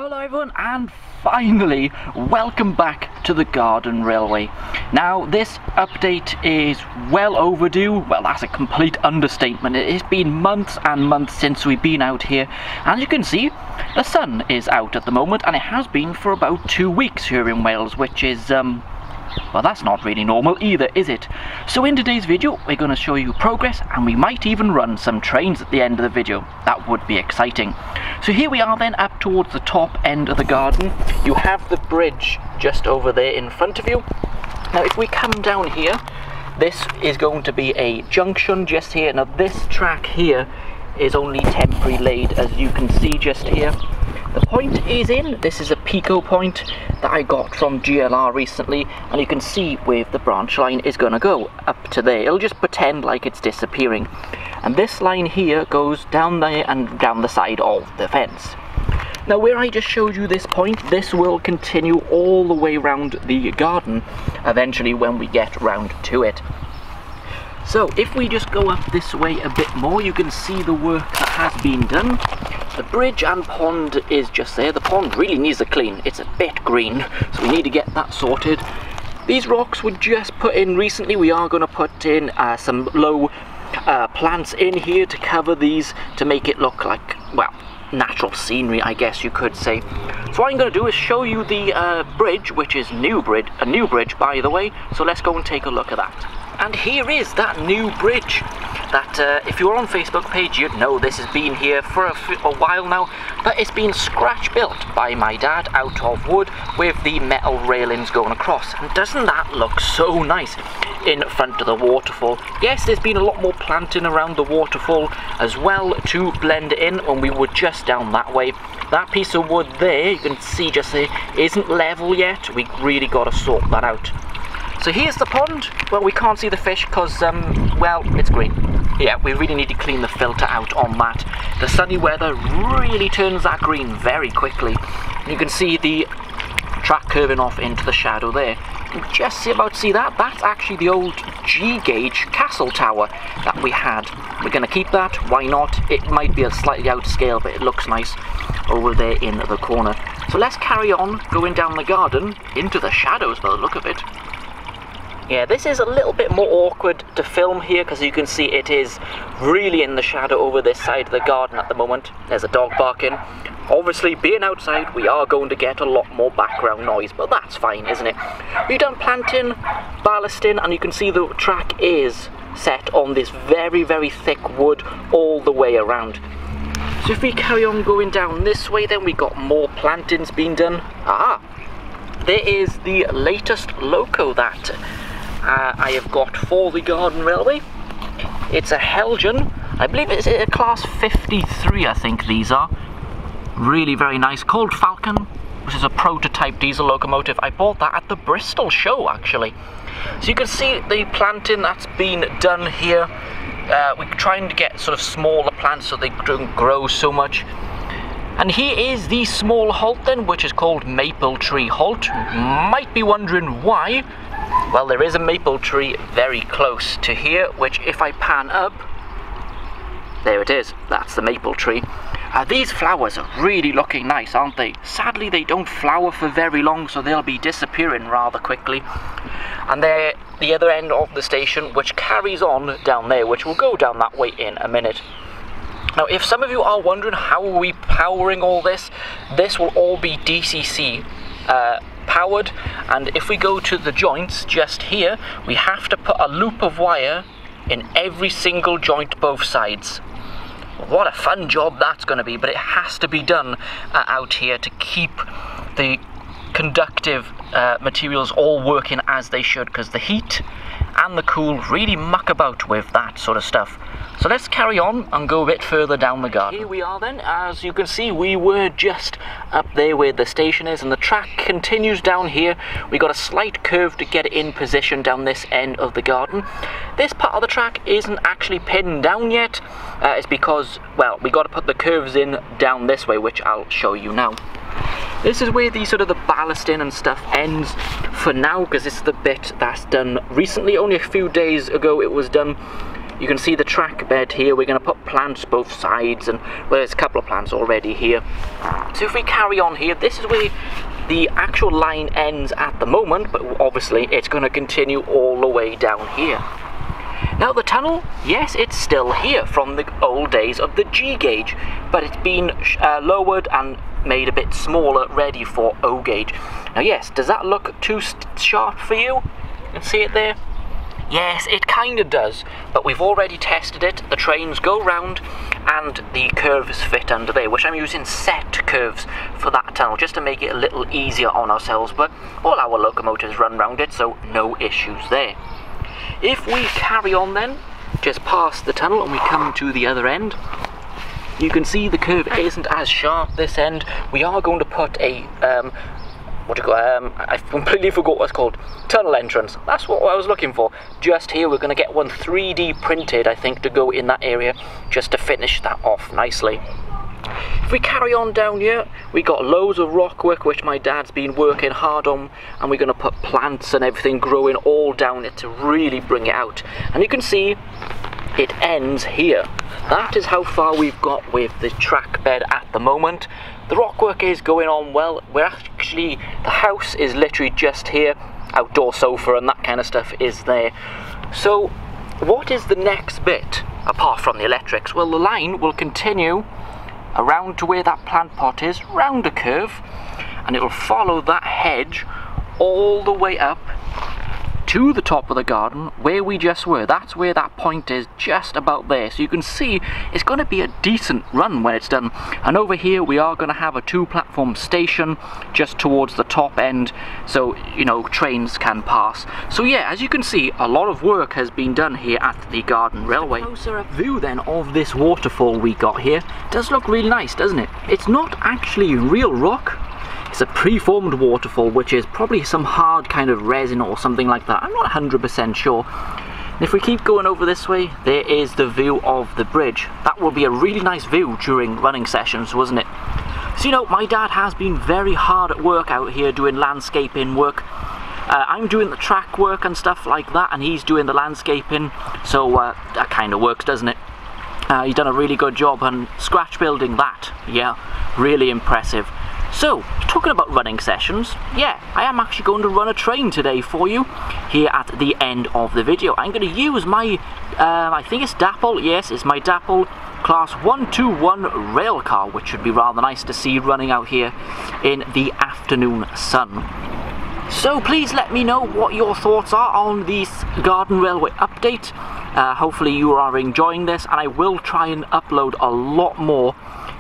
Hello everyone, and finally welcome back to the Garden Railway. Now this update is well overdue. Well, that's a complete understatement. It has been months and months since we've been out here, and as you can see the sun is out at the moment, and it has been for about 2 weeks here in Wales, which is well, that's not really normal either, is it? So in today's video we're going to show you progress, and we might even run some trains at the end of the video. That would be exciting. So here we are then, up towards the top end of the garden. You have the bridge just over there in front of you. Now if we come down here, this is going to be a junction just here. Now this track here is only temporary laid, as you can see just here. The point is in, this is a Pico point that I got from GLR recently, and you can see where the branch line is going to go, up to there. It'll just pretend like it's disappearing. And this line here goes down there and down the side of the fence. Now where I just showed you this point, this will continue all the way around the garden, eventually when we get round to it. So if we just go up this way a bit more, you can see the work that has been done. The bridge and pond is just there. The pond really needs a clean. It's a bit green, so we need to get that sorted. These rocks were just put in recently. We are going to put in some low plants in here to cover these, to make it look like, well, natural scenery, I guess you could say. So what I'm going to do is show you the bridge, which is a new bridge by the way. So let's go and take a look at that. And here is that new bridge that if you're on Facebook page, you'd know this has been here for a while now, but it's been scratch built by my dad out of wood with the metal railings going across. And doesn't that look so nice in front of the waterfall? Yes, there's been a lot more planting around the waterfall as well to blend it in when we were just down that way. That piece of wood there, you can see just there, isn't level yet. We really got to sort that out. So here's the pond. Well, we can't see the fish because, well, it's green. Yeah, we really need to clean the filter out on that. The sunny weather really turns that green very quickly. And you can see the track curving off into the shadow there. You can just about see that. That's actually the old G-gauge castle tower that we had. We're going to keep that. Why not? It might be a slightly out of scale, but it looks nice over there in the corner. So let's carry on going down the garden into the shadows by the look of it. Yeah, this is a little bit more awkward to film here because you can see it is really in the shadow over this side of the garden at the moment. There's a dog barking. Obviously, being outside, we are going to get a lot more background noise, but that's fine, isn't it? We've done planting, ballasting, and you can see the track is set on this very, very thick wood all the way around. So if we carry on going down this way, then we got more plantings being done. There is the latest loco that I have got for the Garden Railway. It's a Helgen. I believe it's a class 53, I think these are. Really very nice. Called Falcon, which is a prototype diesel locomotive. I bought that at the Bristol show, actually. So you can see the planting that's been done here. We're trying to get sort of smaller plants so they don't grow so much. And here is the small halt then, which is called Maple Tree Halt. Might be wondering why. Well, there is a maple tree very close to here, which if I pan up, there it is, that's the maple tree. These flowers are really looking nice, aren't they? Sadly, they don't flower for very long, so they'll be disappearing rather quickly. And they're the other end of the station, which carries on down there, which will go down that way in a minute. Now, if some of you are wondering how are we powering all this, this will all be DCC powered, and if we go to the joints just here, we have to put a loop of wire in every single joint both sides. What a fun job that's going to be, but it has to be done out here to keep the conductive materials all working as they should, because the heat and the cool really muck about with that sort of stuff. So let's carry on and go a bit further down the garden. Here we are then. As you can see, we were just up there where the station is, and the track continues down here. We got a slight curve to get it in position down this end of the garden. This part of the track isn't actually pinned down yet. It's because, well, we got to put the curves in down this way, which I'll show you now. This is where the sort of the ballasting and stuff ends for now, because this is the bit that's done recently. Only a few days ago it was done. You can see the track bed here. We're going to put plants both sides, and well, there's a couple of plants already here. So if we carry on here, this is where the actual line ends at the moment, but obviously it's going to continue all the way down here. Now the tunnel, yes, it's still here from the old days of the G gauge, but it's been lowered and made a bit smaller, ready for O gauge. Now yes, does that look too sharp for you? You can see it there? Yes, it kind of does, but we've already tested it. The trains go round and the curves fit under there, which I'm using set curves for that tunnel just to make it a little easier on ourselves, but all our locomotives run round it, so no issues there. If we carry on then, just past the tunnel and we come to the other end, you can see the curve isn't as sharp this end. We are going to put a I completely forgot what it's called. Tunnel entrance. That's what I was looking for. Just here, we're going to get one 3D printed, I think, to go in that area, just to finish that off nicely. If we carry on down here, we got loads of rock work, which my dad's been working hard on, and we're going to put plants and everything growing all down it to really bring it out. And you can see it ends here. That is how far we've got with the track bed at the moment. The rock work is going on well. We're actually, the house is literally just here. Outdoor sofa and that kind of stuff is there. So what is the next bit apart from the electrics? Well, the line will continue around to where that plant pot is, round a curve, and it'll follow that hedge all the way up to the top of the garden where we just were. That's where that point is, just about there. So you can see it's going to be a decent run when it's done. And over here we are going to have a 2-platform station just towards the top end, so you know, trains can pass. So yeah, as you can see, a lot of work has been done here at the Garden Railway. Closer up view then of this waterfall we got here. Does look really nice, doesn't it? It's not actually real rock. It's a preformed waterfall, which is probably some hard kind of resin or something like that. I'm not 100% sure. And if we keep going over this way, there is the view of the bridge. That will be a really nice view during running sessions, wasn't it? So you know, my dad has been very hard at work out here doing landscaping work. I'm doing the track work and stuff like that, and he's doing the landscaping, so that kind of works, doesn't it? He's done a really good job on scratch building that. Yeah, really impressive. So, talking about running sessions, yeah, I am actually going to run a train today for you here at the end of the video. I'm going to use my, I think it's Dapple, yes, it's my Dapple Class 121 rail car, which should be rather nice to see running out here in the afternoon sun. So please let me know what your thoughts are on this Garden Railway update. Hopefully you are enjoying this, and I will try and upload a lot more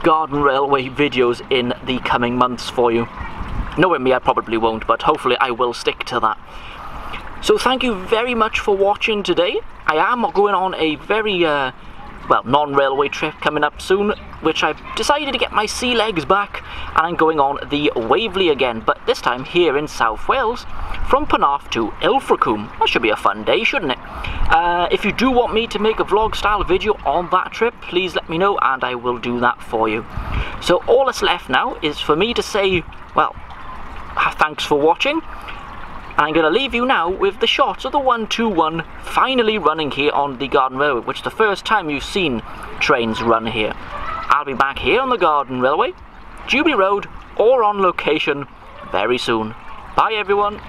Garden Railway videos in the coming months for you. Knowing me, I probably won't, but hopefully I will stick to that. So thank you very much for watching today. I am going on a very well, non-railway trip coming up soon, which I've decided to get my sea legs back, and I'm going on the Waverley again, but this time here in South Wales, from Penarth to Ilfracombe. That should be a fun day, shouldn't it? If you do want me to make a vlog style video on that trip, please let me know and I will do that for you. So all that's left now is for me to say, well, thanks for watching. I'm going to leave you now with the shots of the 121 finally running here on the Garden Railway, which is the first time you've seen trains run here. I'll be back here on the Garden Railway, Jubilee Road, or on location very soon. Bye everyone.